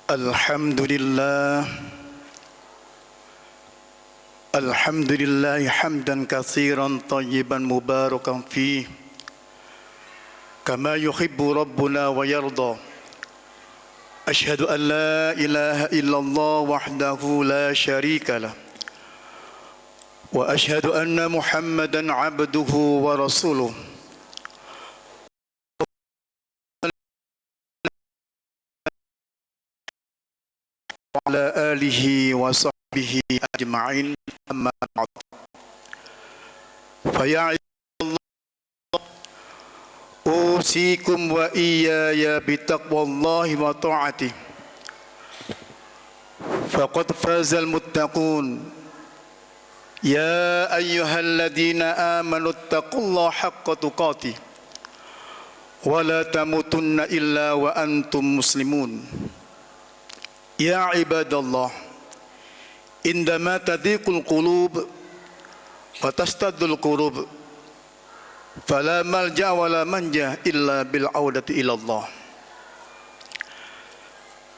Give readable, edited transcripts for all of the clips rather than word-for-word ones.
Alhamdulillah hamdan katsiran tayyiban mubarakan fih kama yuhibbu rabbuna wa yarda. Ashhadu an la ilaha illallah wahdahu la syarika lah wa ashhadu anna Muhammadan abduhu wa rasuluh. Ala alihi wa sahbihi ajma'in, amma ba'd. Fa ya ibadallah, usikum wa iyaya bitaqwallahi wa ta'atih. Faqad fazal muttaqun. Ya ayyuhalladzina amanu taqullaha haqqa tuqatih wa la tamutunna illa wa antum muslimun. Ya ibadallah, indama tadhiqul qulub wa tastaddul qurub fala malja wa la manja illa bil audati ila Allah.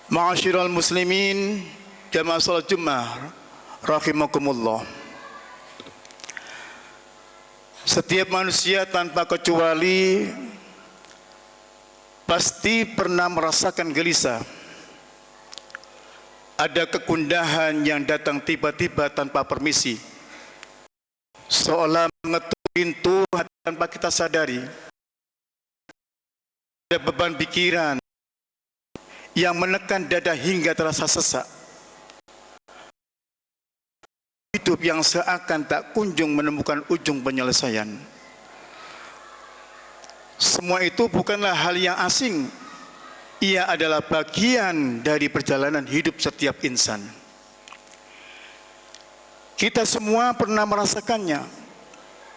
Ma'asyiral muslimin jamaah salat Jumat rahimakumullah. Setiap manusia tanpa kecuali pasti pernah merasakan gelisah. Ada kegundahan yang datang tiba-tiba tanpa permisi, seolah mengetuk pintu tanpa kita sadari. Ada beban pikiran yang menekan dada hingga terasa sesak. Hidup yang seakan tak kunjung menemukan ujung penyelesaian. Semua itu bukanlah hal yang asing. Ia adalah bagian dari perjalanan hidup setiap insan. Kita semua pernah merasakannya,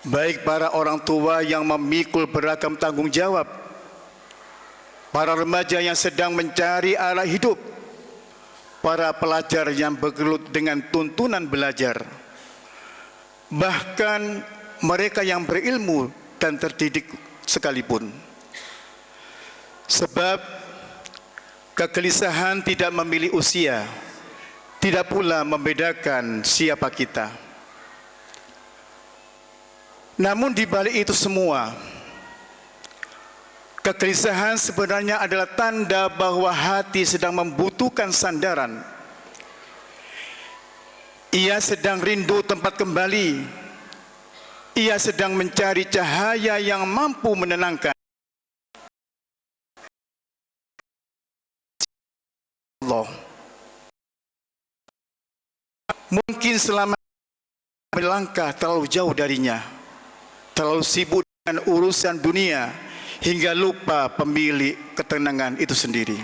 baik para orang tua yang memikul beragam tanggung jawab, para remaja yang sedang mencari arah hidup, para pelajar yang bergelut dengan tuntunan belajar, bahkan mereka yang berilmu dan terdidik sekalipun. Sebab kegelisahan tidak memilih usia, tidak pula membedakan siapa kita. Namun di balik itu semua, kegelisahan sebenarnya adalah tanda bahwa hati sedang membutuhkan sandaran. Ia sedang rindu tempat kembali. Ia sedang mencari cahaya yang mampu menenangkan. Allah. Mungkin selama melangkah terlalu jauh darinya, terlalu sibuk dengan urusan dunia hingga lupa pemilik ketenangan itu sendiri.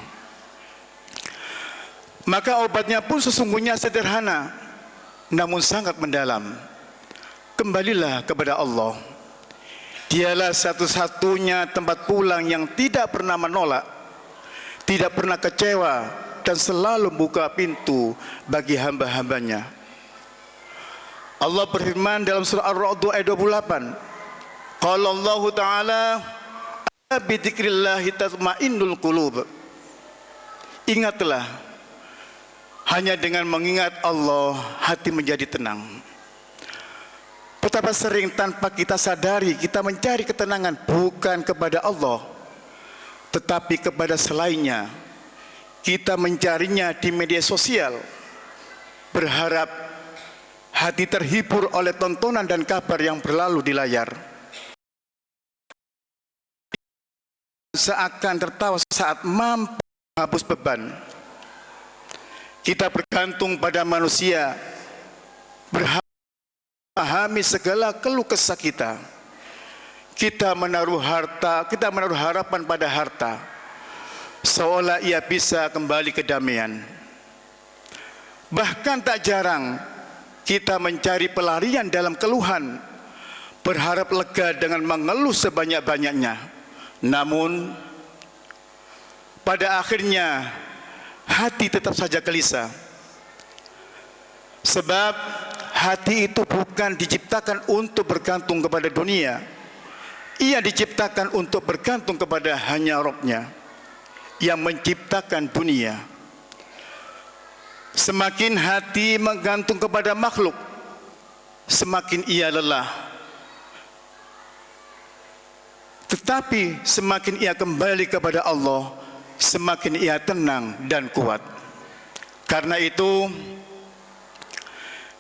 Maka obatnya pun sesungguhnya sederhana, namun sangat mendalam. Kembalilah kepada Allah. Dialah satu-satunya tempat pulang yang tidak pernah menolak, tidak pernah kecewa, dan selalu buka pintu bagi hamba-hambanya. Allah berfirman dalam surah Ar-Ra'd ayat 28. Qala Allah Ta'ala, bi dzikrillahi tatma'innul qulub. Ingatlah, hanya dengan mengingat Allah hati menjadi tenang. Betapa sering tanpa kita sadari kita mencari ketenangan bukan kepada Allah, tetapi kepada selainnya. Kita mencarinya di media sosial, berharap hati terhibur oleh tontonan dan kabar yang berlalu di layar. Seakan tertawa saat mampu menghapus beban. Kita bergantung pada manusia, berharap memahami segala keluh kesah kita. Kita menaruh harapan pada harta, seolah ia bisa kembali ke damaian. Bahkan tak jarang kita mencari pelarian dalam keluhan, berharap lega dengan mengeluh sebanyak-banyaknya. Namun pada akhirnya hati tetap saja gelisah. Sebab hati itu bukan diciptakan untuk bergantung kepada dunia. Ia diciptakan untuk bergantung kepada hanya Rabb-Nya yang menciptakan dunia. Semakin hati menggantung kepada makhluk, semakin ia lelah. Tetapi semakin ia kembali kepada Allah, semakin ia tenang dan kuat. Karena itu,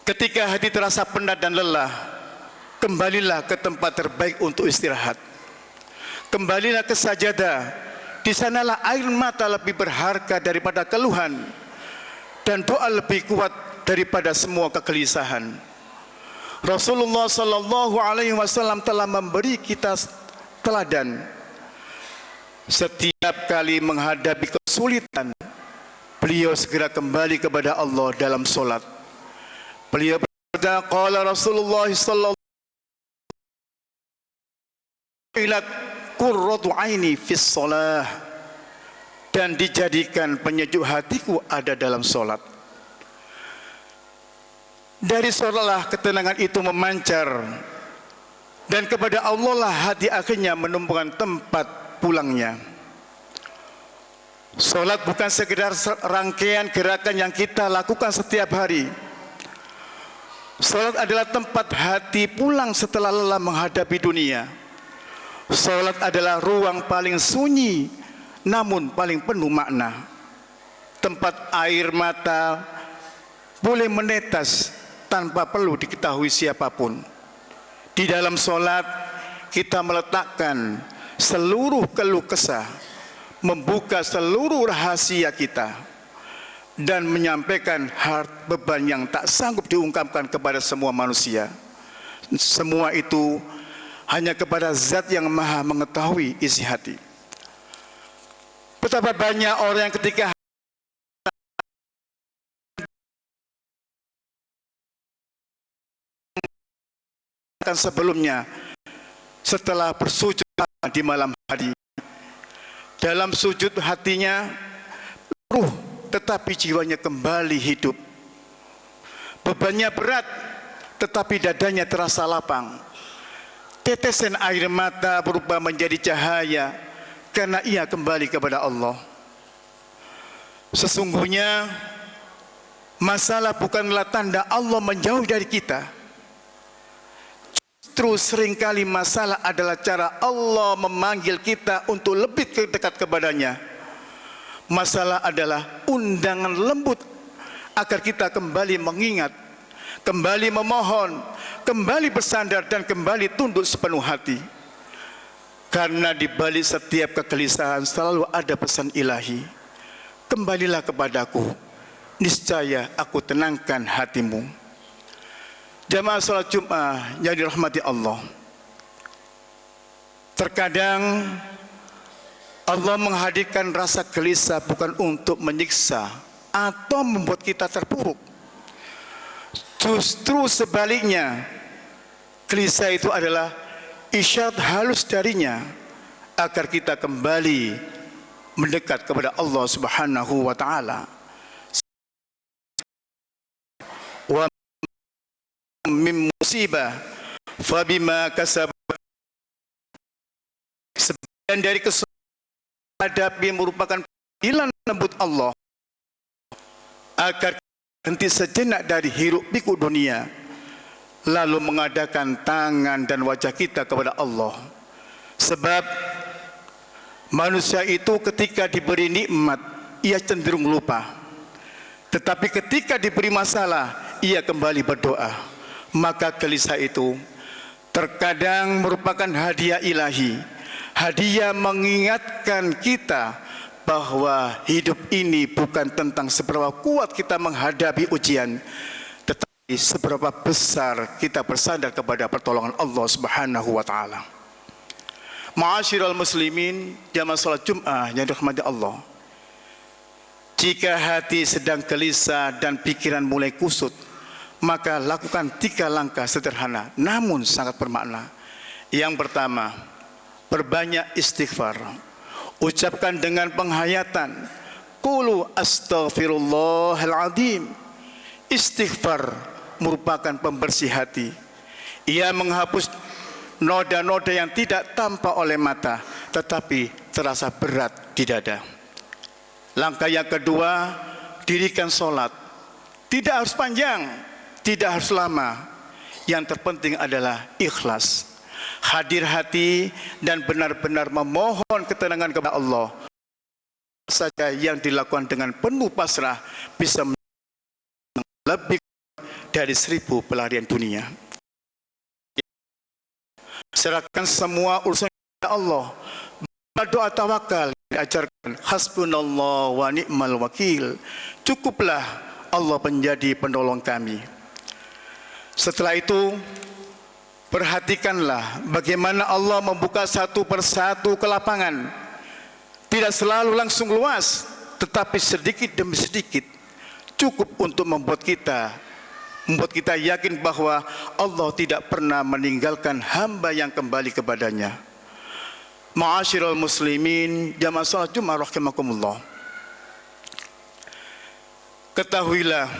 ketika hati terasa penat dan lelah, kembalilah ke tempat terbaik untuk istirahat. Kembalilah ke sajadah. Di sanalah air mata lebih berharga daripada keluhan, dan doa lebih kuat daripada semua kegelisahan. Rasulullah sallallahu alaihi wasallam telah memberi kita teladan. Setiap kali menghadapi kesulitan, beliau segera kembali kepada Allah dalam solat. Beliau berkata, qala Rasulullah sallallahu alaihi wasallam, qurratu aini fis shalah, dan dijadikan penyejuk hatiku ada dalam solat. Dari solatlah ketenangan itu memancar, dan kepada Allah lah hati akhirnya menemukan tempat pulangnya. Solat bukan sekedar rangkaian gerakan yang kita lakukan setiap hari. Solat adalah tempat hati pulang setelah lelah menghadapi dunia. Solat adalah ruang paling sunyi namun paling penuh makna. Tempat air mata boleh menetes tanpa perlu diketahui siapapun. Di dalam solat kita meletakkan seluruh keluh kesah, membuka seluruh rahasia kita, dan menyampaikan beban yang tak sanggup diungkapkan kepada semua manusia. Semua itu hanya kepada Zat yang Maha mengetahui isi hati. Betapa banyak orang yang ketika sebelumnya, setelah bersujud di malam hari, dalam sujud hatinya ruh, tetapi jiwanya kembali hidup. Bebannya berat, tetapi dadanya terasa lapang. Tetesan air mata berubah menjadi cahaya karena ia kembali kepada Allah. Sesungguhnya masalah bukanlah tanda Allah menjauh dari kita. Justru seringkali masalah adalah cara Allah memanggil kita untuk lebih dekat kepadanya. Masalah adalah undangan lembut agar kita kembali mengingat, kembali memohon, kembali bersandar, dan kembali tunduk sepenuh hati. Karena di balik setiap kegelisahan selalu ada pesan ilahi. Kembalilah kepadaku, niscaya aku tenangkan hatimu. Jamaah salat Jumat yang dirahmati Allah, terkadang Allah menghadirkan rasa gelisah bukan untuk menyiksa atau membuat kita terpuruk. Justru sebaliknya, gelisah itu adalah isyarat halus darinya agar kita kembali mendekat kepada Allah Subhanahu wa taala. Wa min musibah fa bima kasab, sebagian dari hadapi merupakan panggilan lembut Allah agar berhenti sejenak dari hiruk pikuk dunia, lalu mengadakan tangan dan wajah kita kepada Allah. Sebab manusia itu ketika diberi nikmat ia cenderung lupa, tetapi ketika diberi masalah ia kembali berdoa. Maka gelisah itu terkadang merupakan hadiah ilahi, hadiah mengingatkan kita bahwa hidup ini bukan tentang seberapa kuat kita menghadapi ujian, tetapi seberapa besar kita bersandar kepada pertolongan Allah Subhanahu wa taala. Ma'asyiral muslimin, jamaah salat Jumat yang dirahmati Allah, jika hati sedang gelisah dan pikiran mulai kusut, maka lakukan 3 langkah sederhana namun sangat bermakna. Yang pertama, perbanyak istighfar. Ucapkan dengan penghayatan, qulu astaghfirullahaladzim. Istighfar merupakan pembersih hati. Ia menghapus noda-noda yang tidak tampak oleh mata tetapi terasa berat di dada. Langkah yang kedua, dirikan solat Tidak harus panjang, tidak harus lama. Yang terpenting adalah ikhlas. Hadir hati dan benar-benar memohon ketenangan kepada Allah. Saja yang dilakukan dengan penuh pasrah bisa lebih dari 1000 pelarian dunia. Serahkan semua urusan kepada Allah. Doa tawakal diajarkan, hasbunallah wa ni'mal wakil. Cukuplah Allah menjadi penolong kami. Setelah itu, perhatikanlah bagaimana Allah membuka satu persatu ke lapangan. Tidak selalu langsung luas, tetapi sedikit demi sedikit cukup untuk membuat kita yakin bahwa Allah tidak pernah meninggalkan hamba yang kembali kepadanya. Ma'asyiral muslimin, jamaah salat Jumat rahimakumullah. Ketahuilah,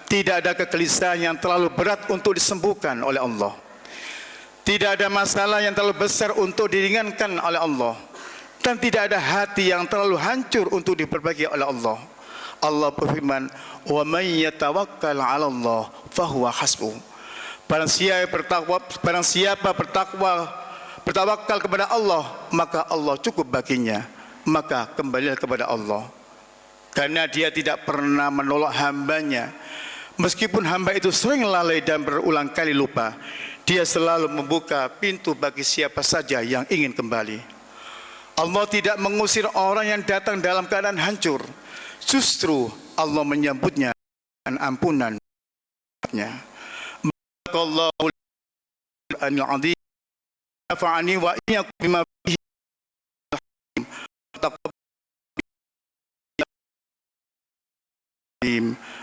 tidak ada kegelisahan yang terlalu berat untuk disembuhkan oleh Allah. Tidak ada masalah yang terlalu besar untuk diringankan oleh Allah. Dan tidak ada hati yang terlalu hancur untuk diperbaiki oleh Allah. Allah berfirman, "Wa may yatawakkal 'ala Allah fahuwa hasbuh." Barang siapa bertawakal kepada Allah, maka Allah cukup baginya. Maka kembalilah kepada Allah. Karena Dia tidak pernah menolak hambanya. Meskipun hamba itu sering lalai dan berulang kali lupa, Dia selalu membuka pintu bagi siapa saja yang ingin kembali. Allah tidak mengusir orang yang datang dalam keadaan hancur. Justru Allah menyambutnya dengan ampunannya. Barakallahu anil azim nafa'ani wa iyyakum bima fihi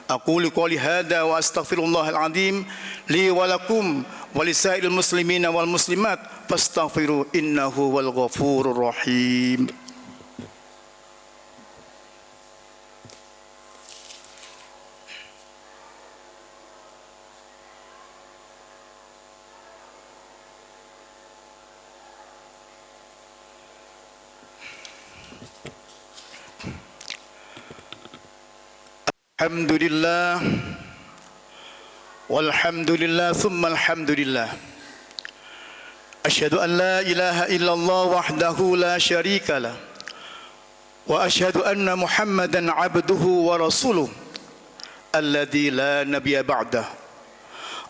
aqulu qouli hadza wa astaghfirullahal azim li wa lakum wa lisairil muslimina wal muslimat fastaghfiru innahu wal ghafurur rahim. Alhamdulillah walhamdulillah thumma alhamdulillah. Asyhadu an la ilaha illallah wahdahu la syarika lah. Wa asyhadu anna Muhammadan abduhu wa rasuluh alladzi la nabiyya ba'dah.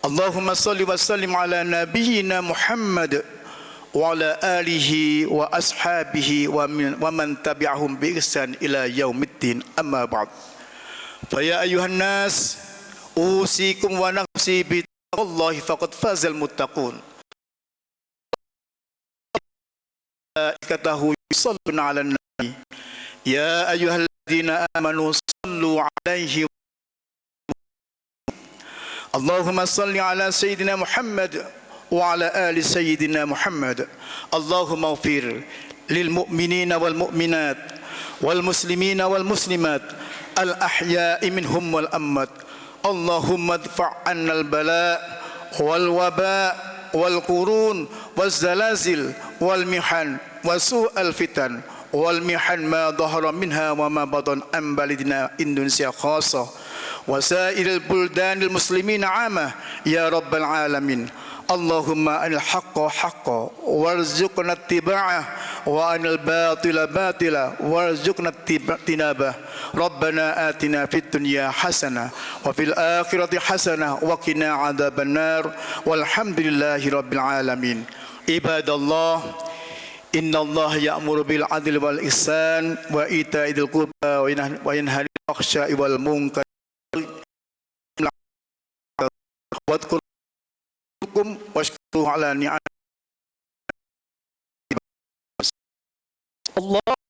Allahumma salli wa sallim ala nabiyyina Muhammad wa ala alihi wa ashabihi wa man tabi'ahum bi ihsan ila yaumiddin, amma ba'd. Faya ayuhan nas, usikum wa nafsi bittaqwallahi faqad fazal muttaqun. Malaikatahu yusalluna 'alan nabi ya ayyuhalladzina amanu sallu 'alaihi. Allahumma salli 'ala sayyidina Muhammad wa 'ala ali sayyidina Muhammad. Allahumma ighfir lil mu'minina wal mu'minat wal muslimina wal muslimat al-ahya'i minhum wal amwat. Allahumma adfa' 'annal bala' wal waba' wal qurun waz zalazil wal mihan wa su'al fitan wal mihan ma dhahara minha wa ma batan an baladina Indonesia khassa wa sa'iril buldanil muslimina 'amah ya rabbal alamin. Allahumma anil haqqa haqqa warzuqna ittiba'ah wa anil batila batila warzuqna tinabah. Rabbana atina fid dunya hasanah wa fil akhirati hasanah wa qina adzabannar walhamdulillahi rabbil alamin. Ibadallah, innallaha ya'muru bil adli wal ihsan wa ita'idil qurba wa yanha 'anil fahsya'i wal munkar washkuru ala ni'am. Allah